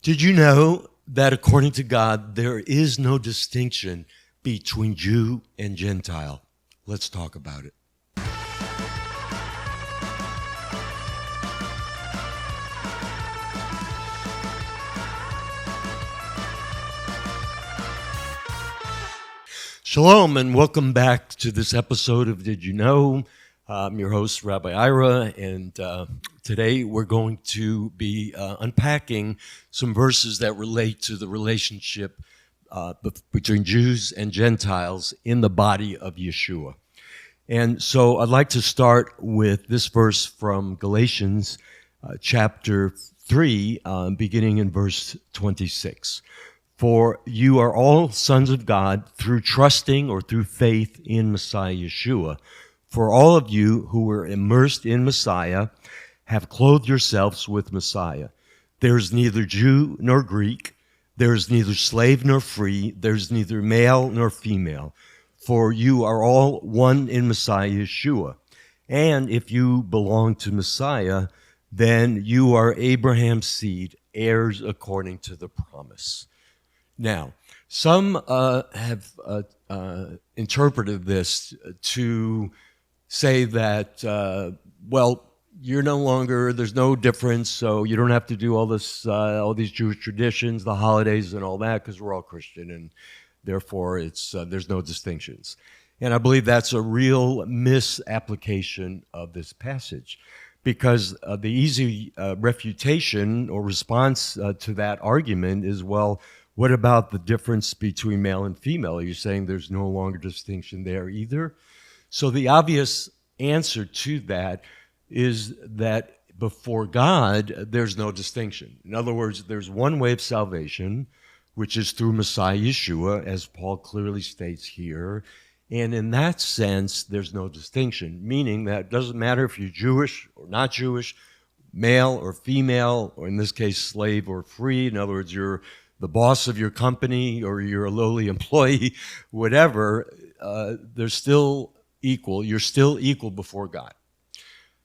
Did you know that according to God, there is no distinction between Jew and Gentile? Let's talk about it. Shalom and welcome back to this episode of Did You Know? I'm your host, Rabbi Ira, and today we're going to be unpacking some verses that relate to the relationship between Jews and Gentiles in the body of Yeshua. And so I'd like to start with this verse from Galatians chapter 3, beginning in verse 26. For you are all sons of God through trusting or through faith in Messiah Yeshua. For all of you who were immersed in Messiah have clothed yourselves with Messiah. There is neither Jew nor Greek. There is neither slave nor free. There is neither male nor female. For you are all one in Messiah Yeshua. And if you belong to Messiah, then you are Abraham's seed, heirs according to the promise. Now, some have interpreted this to say that, you're no longer, there's no difference, so you don't have to do all these Jewish traditions, the holidays and all that, because we're all Christian, and therefore there's no distinctions. And I believe that's a real misapplication of this passage, because the easy refutation or response to that argument is, well, what about the difference between male and female? Are you saying there's no longer distinction there either? So the obvious answer to that is that before God, there's no distinction. In other words, there's one way of salvation, which is through Messiah Yeshua, as Paul clearly states here. And in that sense, there's no distinction, meaning that it doesn't matter if you're Jewish or not Jewish, male or female, or in this case, slave or free. In other words, you're the boss of your company or you're a lowly employee, whatever, they're still equal. You're still equal before God.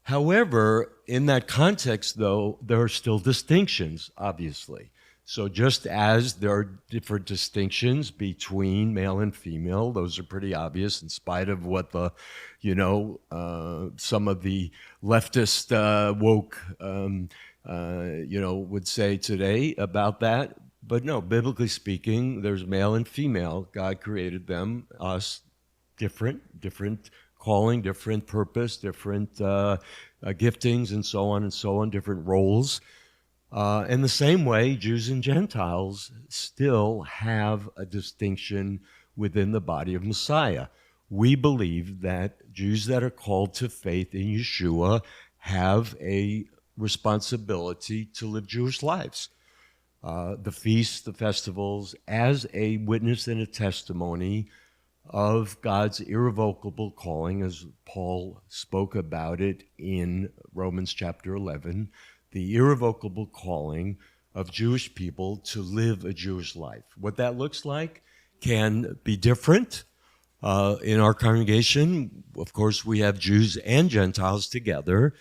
However, in that context, though, there are still distinctions, obviously. So just as there are different distinctions between male and female, those are pretty obvious in spite of what some of the leftist woke, would say today about that. But no, biblically speaking, there's male and female. God created them, us, different calling, different purpose, different giftings, and so on, different roles. In the same way, Jews and Gentiles still have a distinction within the body of Messiah. We believe that Jews that are called to faith in Yeshua have a responsibility to live Jewish lives. The feasts, the festivals, as a witness and a testimony of God's irrevocable calling, as Paul spoke about it in Romans chapter 11, the irrevocable calling of Jewish people to live a Jewish life. What that looks like can be different. In our congregation, of course, we have Jews and Gentiles together,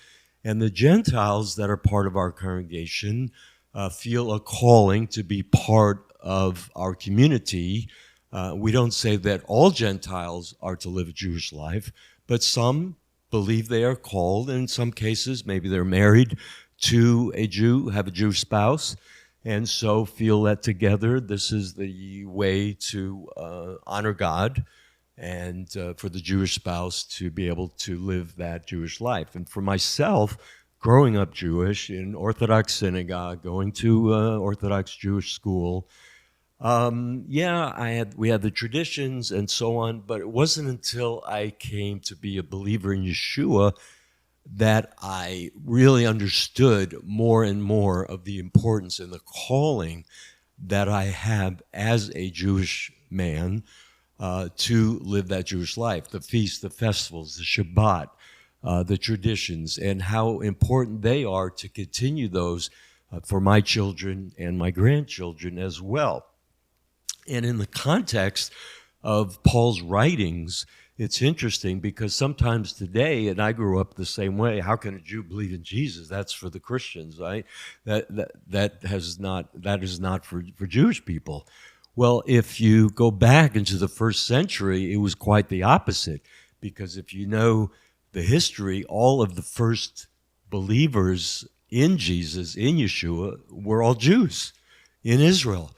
and the Gentiles that are part of our congregation feel a calling to be part of our community. We don't say that all Gentiles are to live a Jewish life, but some believe they are called, and in some cases, maybe they're married to a Jew, have a Jewish spouse, and so feel that together this is the way to honor God and for the Jewish spouse to be able to live that Jewish life. And for myself, growing up Jewish in Orthodox synagogue, going to Orthodox Jewish school, we had the traditions and so on, but it wasn't until I came to be a believer in Yeshua that I really understood more and more of the importance and the calling that I have as a Jewish man to live that Jewish life, the feasts, the festivals, the Shabbat, the traditions, and how important they are to continue those for my children and my grandchildren as well. And in the context of Paul's writings, it's interesting because sometimes today, and I grew up the same way, how can a Jew believe in Jesus? That's for the Christians, right? That is not for Jewish people. Well, if you go back into the first century, it was quite the opposite, because if you know the history, all of the first believers in Jesus, in Yeshua, were all Jews in Israel.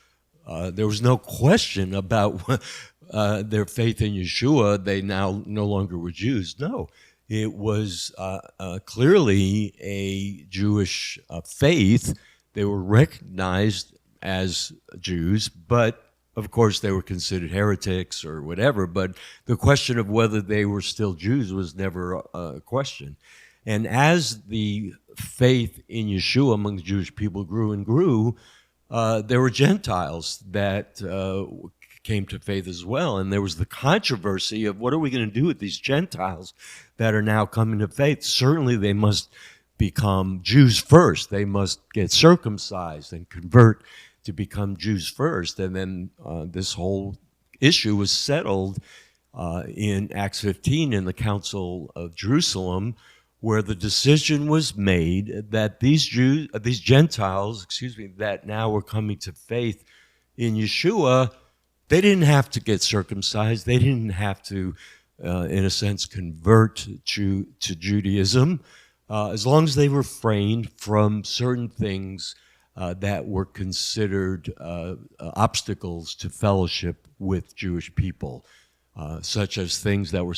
There was no question about their faith in Yeshua. They now no longer were Jews. No, it was clearly a Jewish faith. They were recognized as Jews, but of course they were considered heretics or whatever. But the question of whether they were still Jews was never a question. And as the faith in Yeshua among the Jewish people grew and grew, there were Gentiles that came to faith as well. And there was the controversy of what are we going to do with these Gentiles that are now coming to faith? Certainly they must become Jews first. They must get circumcised and convert to become Jews first. And then this whole issue was settled in Acts 15 in the Council of Jerusalem, where the decision was made that these Gentiles, that now were coming to faith in Yeshua, they didn't have to get circumcised. They didn't have to, in a sense, convert to Judaism, as long as they refrained from certain things that were considered obstacles to fellowship with Jewish people. Such as things that were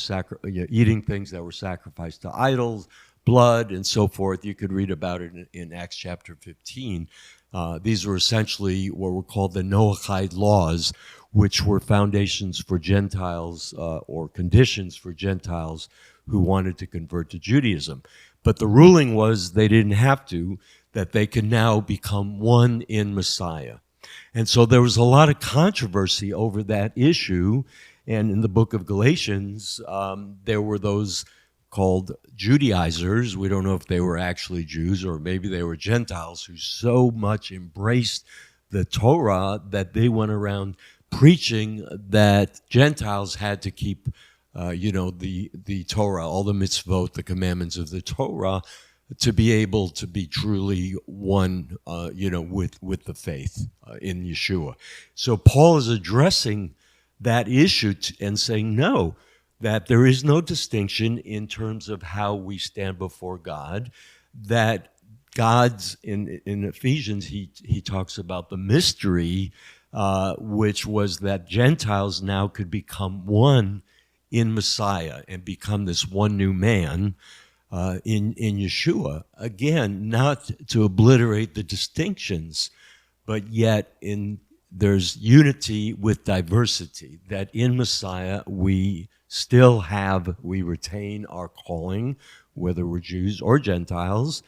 eating things that were sacrificed to idols, blood, and so forth. You could read about it in Acts chapter 15. These were essentially what were called the Noahide laws, which were foundations for Gentiles or conditions for Gentiles who wanted to convert to Judaism. But the ruling was they didn't have to, that they could now become one in Messiah. And so there was a lot of controversy over that issue. And in the book of Galatians, there were those called Judaizers. We don't know if they were actually Jews or maybe they were Gentiles who so much embraced the Torah that they went around preaching that Gentiles had to keep, the Torah, all the mitzvot, the commandments of the Torah, to be able to be truly one, with the faith in Yeshua. So Paul is addressing that issue and saying, no, that there is no distinction in terms of how we stand before God, that God's, in Ephesians, he talks about the mystery, which was that Gentiles now could become one in Messiah and become this one new man in Yeshua. Again, not to obliterate the distinctions, but yet there's unity with diversity, that in Messiah we retain our calling, whether we're Jews or Gentiles,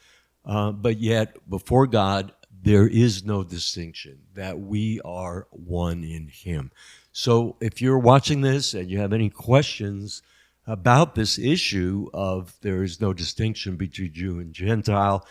but yet before God there is no distinction, that we are one in Him. So if you're watching this and you have any questions about this issue of there is no distinction between Jew and Gentile,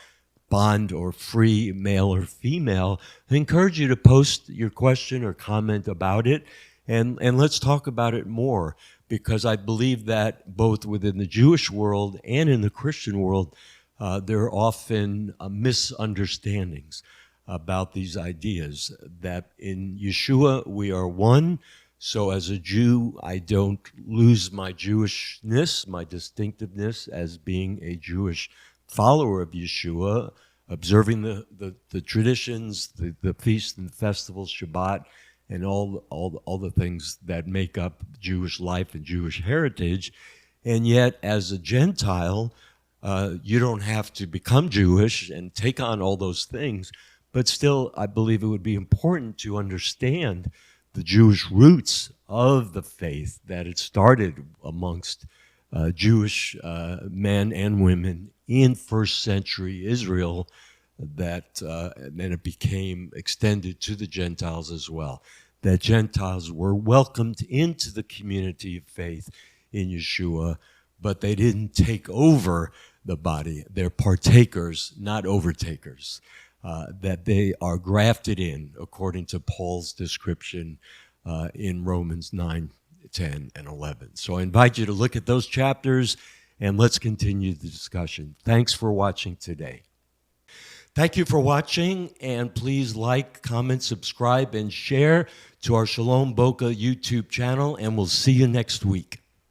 bond or free, male or female, I encourage you to post your question or comment about it, and let's talk about it more, because I believe that both within the Jewish world and in the Christian world, there are often misunderstandings about these ideas, that in Yeshua we are one. So as a Jew, I don't lose my Jewishness, my distinctiveness as being a Jewish follower of Yeshua, observing the traditions, the feasts and festivals, Shabbat, and all the things that make up Jewish life and Jewish heritage. And yet, as a Gentile, you don't have to become Jewish and take on all those things. But still, I believe it would be important to understand the Jewish roots of the faith, that it started amongst Jewish men and women in first century Israel, that then it became extended to the Gentiles as well, that Gentiles were welcomed into the community of faith in Yeshua, but they didn't take over the body. They're partakers, not overtakers, that they are grafted in, according to Paul's description in Romans 9, 10, and 11. So I invite you to look at those chapters, and let's continue the discussion. Thanks for watching today. Thank you for watching, and please like, comment, subscribe, and share to our Shalom Boca YouTube channel, and we'll see you next week.